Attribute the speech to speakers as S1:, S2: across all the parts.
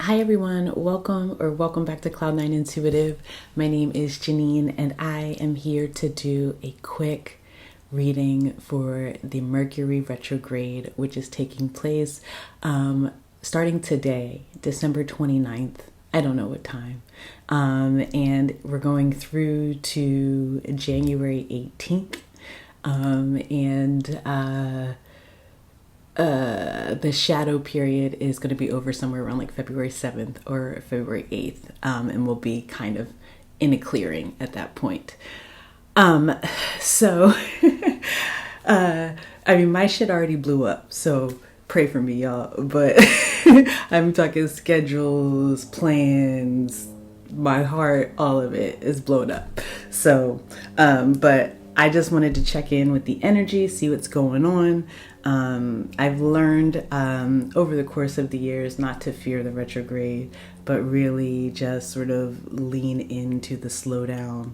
S1: Hi everyone, welcome back to Cloud9 Intuitive. My name is Janine and I am here to do a quick reading for the Mercury Retrograde, which is taking place starting today, December 29th. I don't know what time. And we're going through to January 18th. The shadow period is going to be over somewhere around like February 7th or February 8th, and we'll be kind of in a clearing at that point. So, my shit already blew up, so pray for me, y'all. But I'm talking schedules, plans, my heart, all of it is blown up. So, but I just wanted to check in with the energy, see what's going on. I've learned over the course of the years not to fear the retrograde, but really just sort of lean into the slowdown,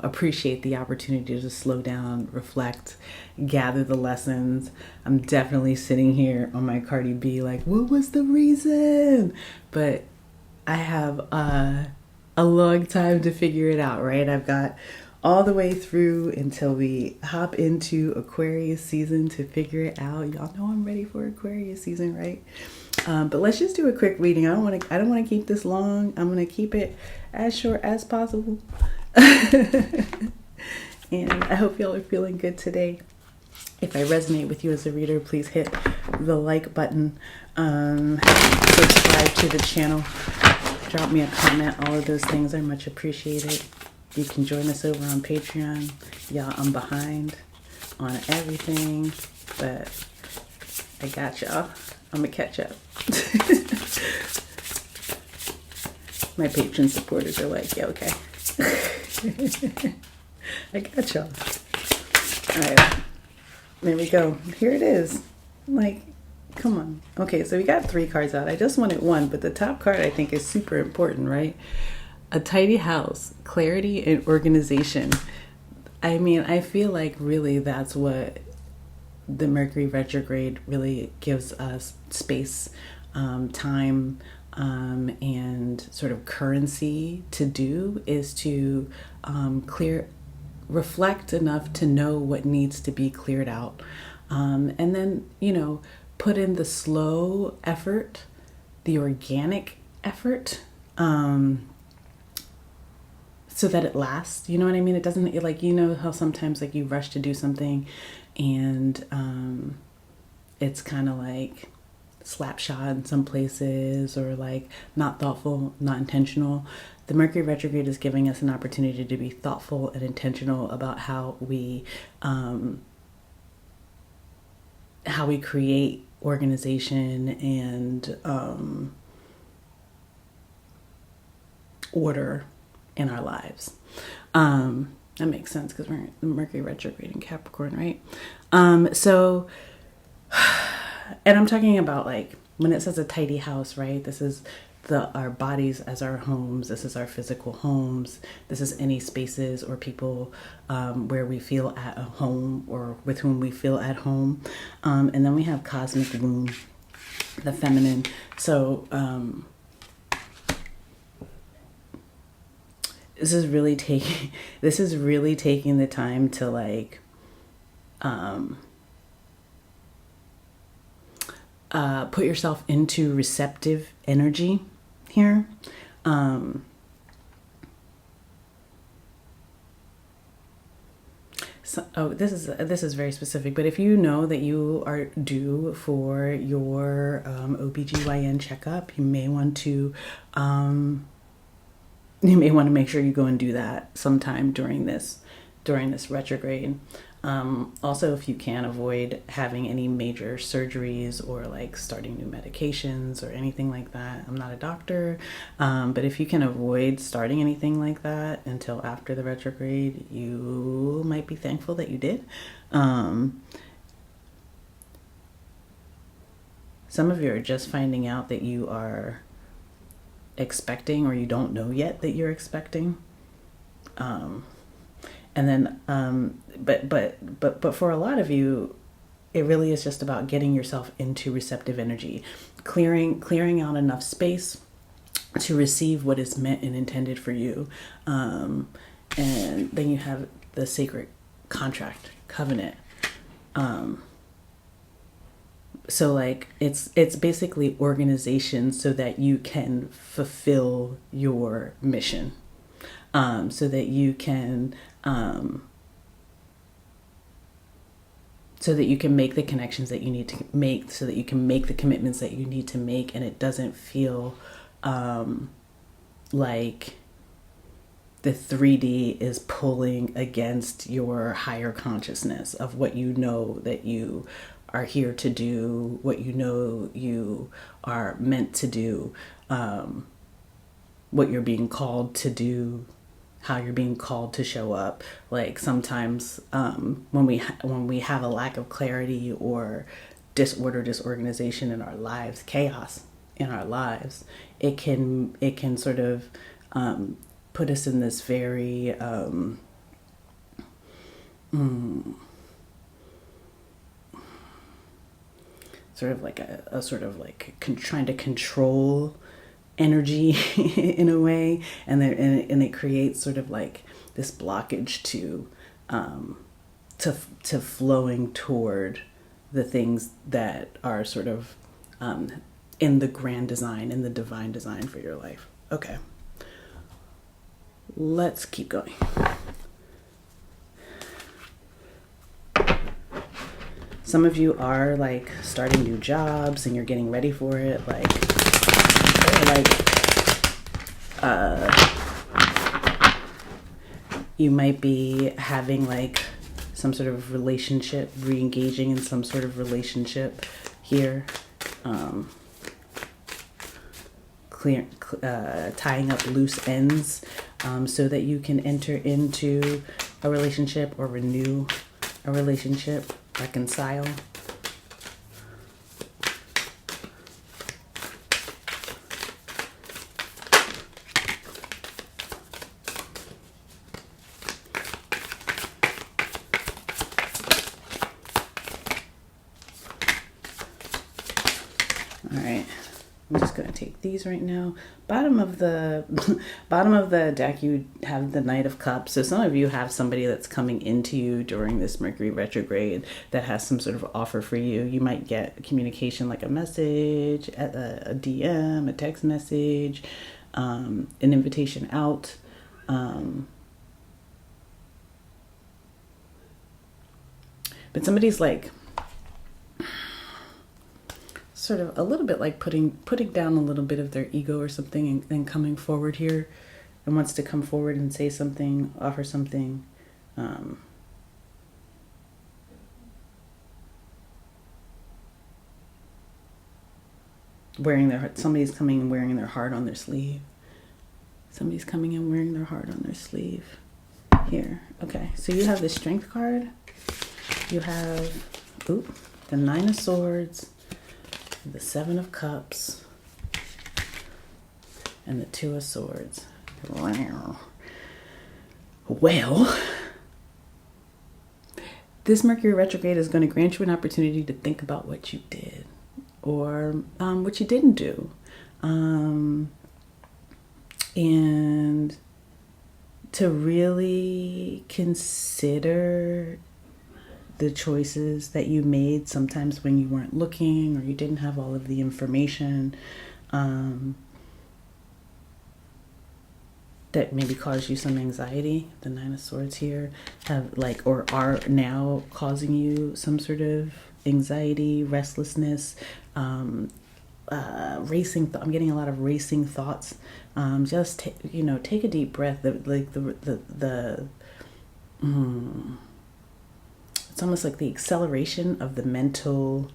S1: appreciate the opportunity to slow down, reflect, gather the lessons. I'm definitely sitting here on my Cardi B like, what was the reason? But I have a long time to figure it out, right? I've got all the way through until we hop into Aquarius season to figure it out. Y'all know I'm ready for Aquarius season, right? But let's just do a quick reading. I don't want to keep this long. I'm going to keep it as short as possible. And I hope y'all are feeling good today. If I resonate with you as a reader, please hit the like button. Subscribe to the channel. Drop me a comment. All of those things are much appreciated. You can join us over on Patreon. Y'all, I'm behind on everything, but I got y'all. I'm gonna catch up. My patron supporters are like, yeah, okay. I got y'all. All right, there we go. Here it is. Like, come on. Okay, so we got 3 cards out. I just wanted 1, but the top card I think is super important, right? A tidy house, clarity, and organization. I feel like really that's what the Mercury retrograde really gives us: space, time, and sort of currency to do is to reflect enough to know what needs to be cleared out. And then, put in the slow effort, the organic effort, so that it lasts. You know what I mean? It doesn't, how sometimes like you rush to do something and it's kind of like slap shot in some places, or like not thoughtful, not intentional. The Mercury retrograde is giving us an opportunity to be thoughtful and intentional about how we create organization and order in our lives. That makes sense because we're in Mercury retrograde in Capricorn, right? So, and I'm talking about like when it says a tidy house, right? This is our bodies as our homes. This is our physical homes. This is any spaces or people where we feel at a home or with whom we feel at home. And then we have cosmic womb, the feminine. So, This is really taking the time to like put yourself into receptive energy here. This is very specific, but if you know that you are due for your OBGYN checkup, you may want to make sure you go and do that sometime during this retrograde. Also, if you can avoid having any major surgeries or like starting new medications or anything like that. I'm not a doctor, but if you can avoid starting anything like that until after the retrograde, you might be thankful that you did. Some of you are just finding out that you are expecting, or you don't know yet that you're expecting, and then but for a lot of you, it really is just about getting yourself into receptive energy, clearing out enough space to receive what is meant and intended for you. And then you have the sacred contract, covenant. So like it's basically organization so that you can fulfill your mission, so that you can make the connections that you need to make, so that you can make the commitments that you need to make, and it doesn't feel like the 3D is pulling against your higher consciousness of what you know that you are here to do, what you know you are meant to do, what you're being called to do, how you're being called to show up. Like sometimes when we have a lack of clarity or disorganization in our lives, chaos in our lives, it can sort of put us in this very sort of like a sort of like trying to control energy in a way, and it creates sort of like this blockage to flowing toward the things that are sort of in the grand design, in the divine design for your life. Okay, let's keep going. Some of you are like starting new jobs and you're getting ready for it. You might be having like some sort of relationship, re-engaging in some sort of relationship here. Tying up loose ends so that you can enter into a relationship or renew a relationship, reconcile. All right, I'm just going to take these right now. Bottom of the deck, you have the Knight of Cups. So some of you have somebody that's coming into you during this Mercury retrograde that has some sort of offer for you. You might get communication like a message, a DM, a text message, an invitation out. But somebody's like sort of a little bit like putting down a little bit of their ego or something, and then coming forward here and wants to come forward and say something, offer something. Somebody's coming and wearing their heart on their sleeve. Somebody's coming and wearing their heart on their sleeve here. Okay, so you have the Strength card. You have the Nine of Swords, the Seven of Cups, and the Two of Swords. Well, this Mercury retrograde is going to grant you an opportunity to think about what you did or what you didn't do, and to really consider the choices that you made sometimes when you weren't looking or you didn't have all of the information, that maybe caused you some anxiety. The Nine of Swords here or are now causing you some sort of anxiety, restlessness, racing. I'm getting a lot of racing thoughts. Just take a deep breath. It's almost like the acceleration of the mental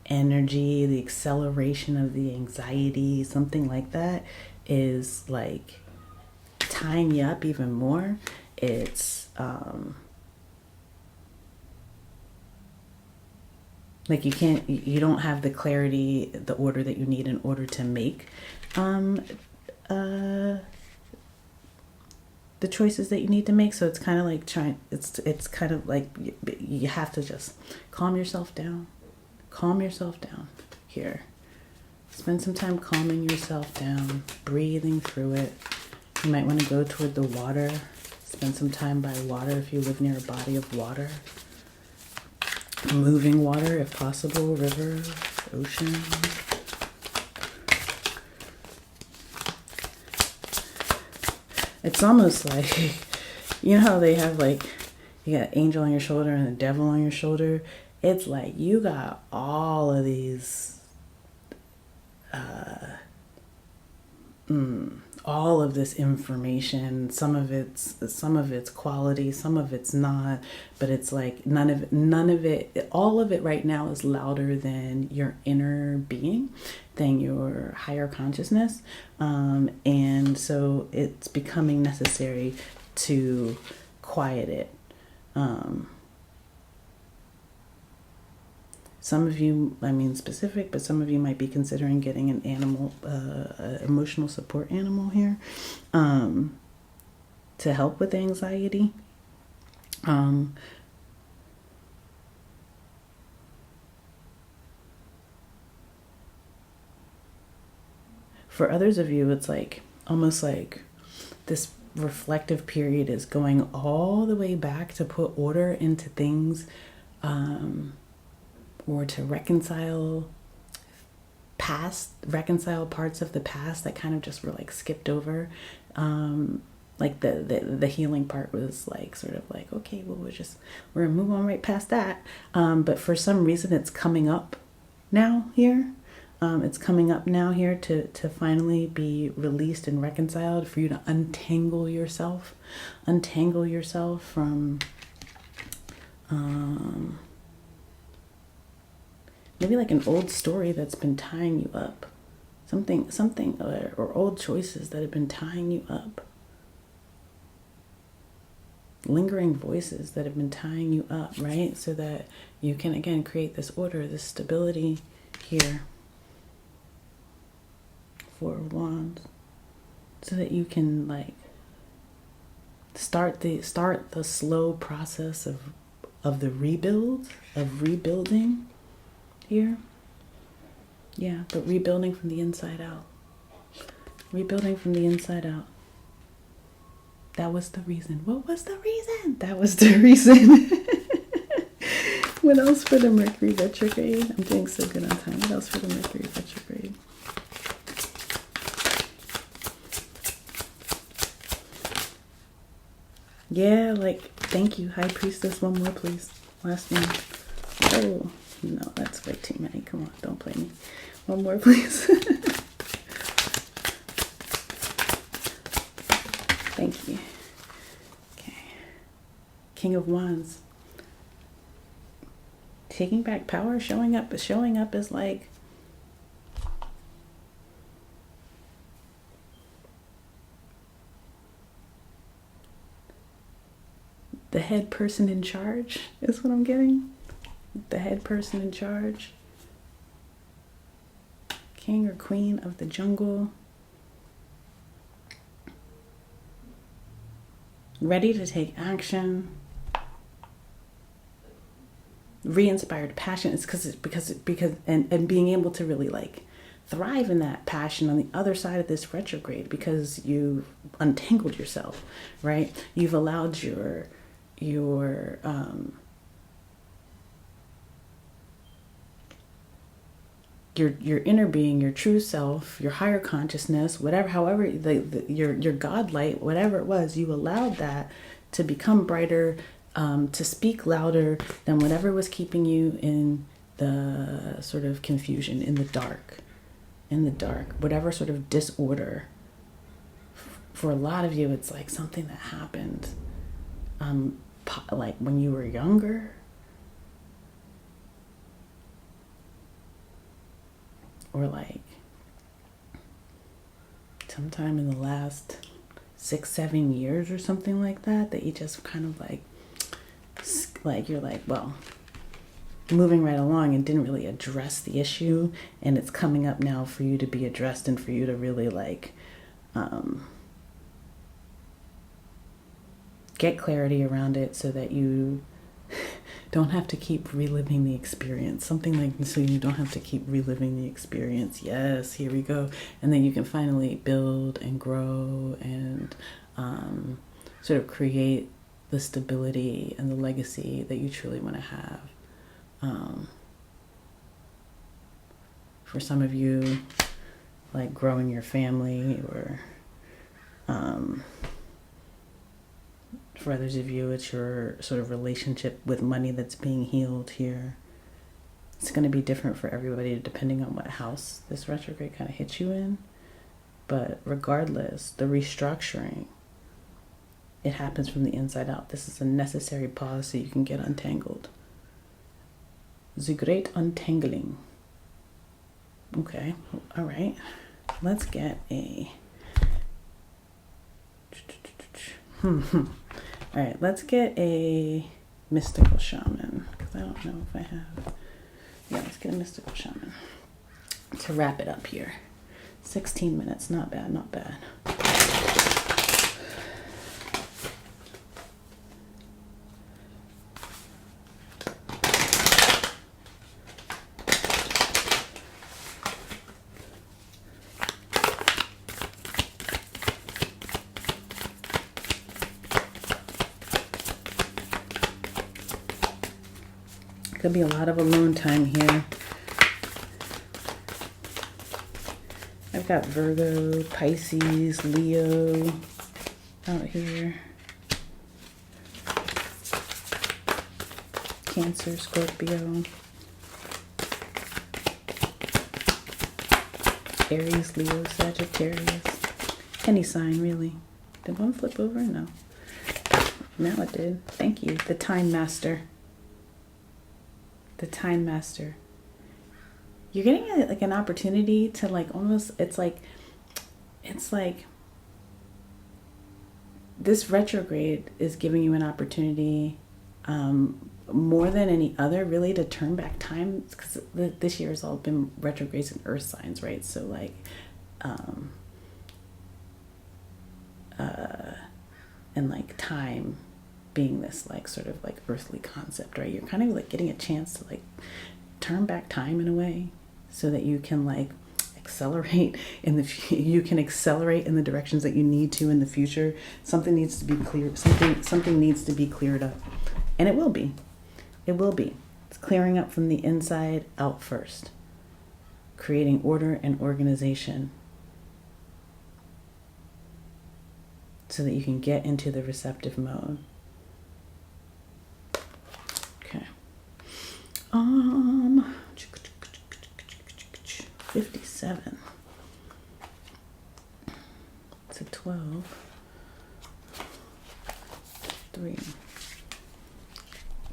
S1: energy, the acceleration of the anxiety, something like that is like tying you up even more. It's like you don't have the clarity, the order that you need in order to make the choices that you need to make. So it's kind of like it's kind of like you have to just calm yourself down. Calm yourself down here. Spend some time calming yourself down, breathing through it. You might want to go toward the water. Spend some time by water if you live near a body of water. Moving water if possible, rivers, ocean. It's almost like, you know how they have like, you got angel on your shoulder and the devil on your shoulder? It's like you got all of these, all of this information. Some of it's quality, some of it's not, but it's like none of it, all of it right now is louder than your inner being, than your higher consciousness. And so it's becoming necessary to quiet it. Some of you, I mean specific, but some of you might be considering getting an animal, emotional support animal here, to help with anxiety. For others of you, it's like almost like this reflective period is going all the way back to put order into things, or to reconcile parts of the past that kind of just were like skipped over. Like the healing part was like sort of like, okay, well, we're gonna move on right past that. But for some reason it's coming up now here. It's coming up now here to finally be released and reconciled, for you to untangle yourself from maybe like an old story that's been tying you up, something or old choices that have been tying you up, lingering voices that have been tying you up, right? So that you can again create this order, this stability here. Four of Wands, so that you can like start the slow process of the rebuilding here. Yeah, but rebuilding from the inside out. Rebuilding from the inside out. That was the reason. What was the reason? That was the reason. What else for the Mercury retrograde? I'm doing so good on time. What else for the Mercury retrograde? Yeah, like, thank you, High Priestess. One more, please. Last one. Oh, no, that's way too many. Come on, don't play me. One more, please. Thank you. Okay. King of Wands. Taking back power, showing up is like, the head person in charge is what I'm getting. The head person in charge. King or queen of the jungle. Ready to take action. Re-inspired passion. It's because and being able to really like thrive in that passion on the other side of this retrograde, because you've untangled yourself, right? You've allowed your inner being, your true self, your higher consciousness, whatever, however, your God light, whatever it was, you allowed that to become brighter, to speak louder than whatever was keeping you in the sort of confusion, in the dark, whatever sort of disorder. For a lot of you, it's like something that happened, like when you were younger, or like sometime in the last 6-7 years or something like that, that you just kind of like you're like, well, moving right along and didn't really address the issue, and it's coming up now for you to be addressed and for you to really like get clarity around it so that you don't have to keep reliving the experience. Something like, so you don't have to keep reliving the experience. Yes, here we go. And then you can finally build and grow and sort of create the stability and the legacy that you truly want to have. For some of you, like growing your family, or for others of you, it's your sort of relationship with money that's being healed here. It's going to be different for everybody depending on what house this retrograde kind of hits you in. But regardless, the restructuring, it happens from the inside out. This is a necessary pause so you can get untangled. The great untangling. Okay, all right. Let's get a... All right, let's get a mystical shaman, because I don't know if I have... Yeah, let's get a mystical shaman to wrap it up here. 16 minutes, not bad, not bad. Could be a lot of alone time here. I've got Virgo, Pisces, Leo out here. Cancer, Scorpio. Aries, Leo, Sagittarius. Any sign, really. Did one flip over? No. Now it did. Thank you. The Time Master. The Time Master. You're getting like an opportunity to like almost, it's like this retrograde is giving you an opportunity more than any other, really, to turn back time, because this year has all been retrogrades and earth signs, right? So like and like time being this like sort of like earthly concept, right? You're kind of like getting a chance to like turn back time in a way so that you can like accelerate in the you can accelerate in the directions that you need to in the future. Something needs to be clear, something needs to be cleared up, and it will be. It's clearing up from the inside out first, creating order and organization so that you can get into the receptive mode. Okay. 57. It's a 12. 3.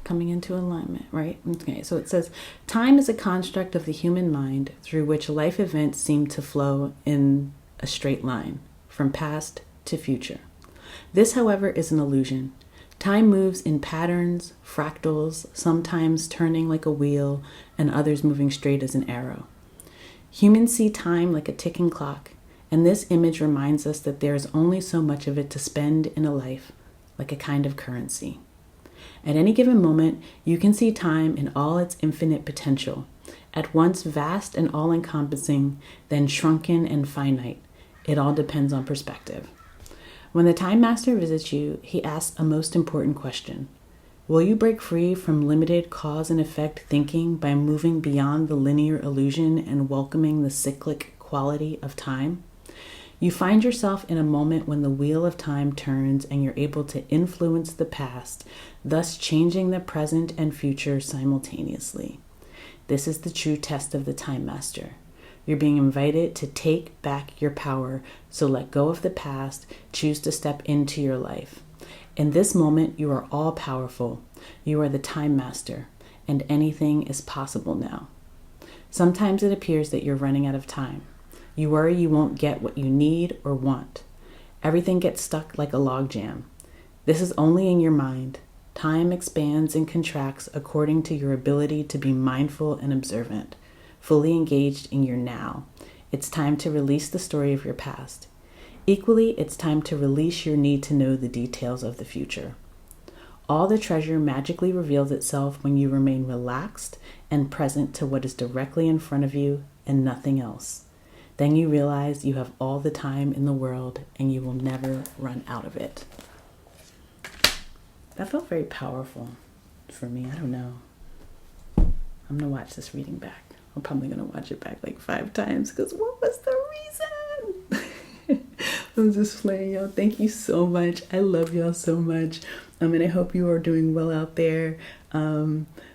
S1: Coming into alignment, right? Okay, so it says, time is a construct of the human mind through which life events seem to flow in a straight line, from past to future. This, however, is an illusion. Time moves in patterns, fractals, sometimes turning like a wheel, and others moving straight as an arrow. Humans see time like a ticking clock, and this image reminds us that there is only so much of it to spend in a life, like a kind of currency. At any given moment, you can see time in all its infinite potential, at once vast and all-encompassing, then shrunken and finite. It all depends on perspective. When the Time Master visits you, he asks a most important question. Will you break free from limited cause and effect thinking by moving beyond the linear illusion and welcoming the cyclic quality of time? You find yourself in a moment when the wheel of time turns and you're able to influence the past, thus changing the present and future simultaneously. This is the true test of the Time Master. You're being invited to take back your power, so let go of the past, choose to step into your life. In this moment, you are all powerful. You are the Time Master, and anything is possible now. Sometimes it appears that you're running out of time. You worry you won't get what you need or want. Everything gets stuck like a logjam. This is only in your mind. Time expands and contracts according to your ability to be mindful and observant, fully engaged in your now. It's time to release the story of your past. Equally, it's time to release your need to know the details of the future. All the treasure magically reveals itself when you remain relaxed and present to what is directly in front of you and nothing else. Then you realize you have all the time in the world and you will never run out of it. That felt very powerful for me. I don't know. I'm going to watch this reading back. I'm probably going to watch it back like 5 times because what was the reason? I'm just playing, y'all. Thank you so much. I love y'all so much. And I hope you are doing well out there.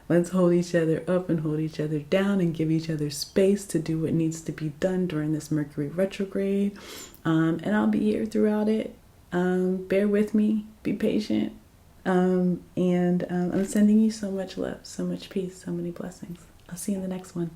S1: Let's hold each other up and hold each other down and give each other space to do what needs to be done during this Mercury retrograde. And I'll be here throughout it. Bear with me. Be patient. I'm sending you so much love, so much peace, so many blessings. I'll see you in the next one.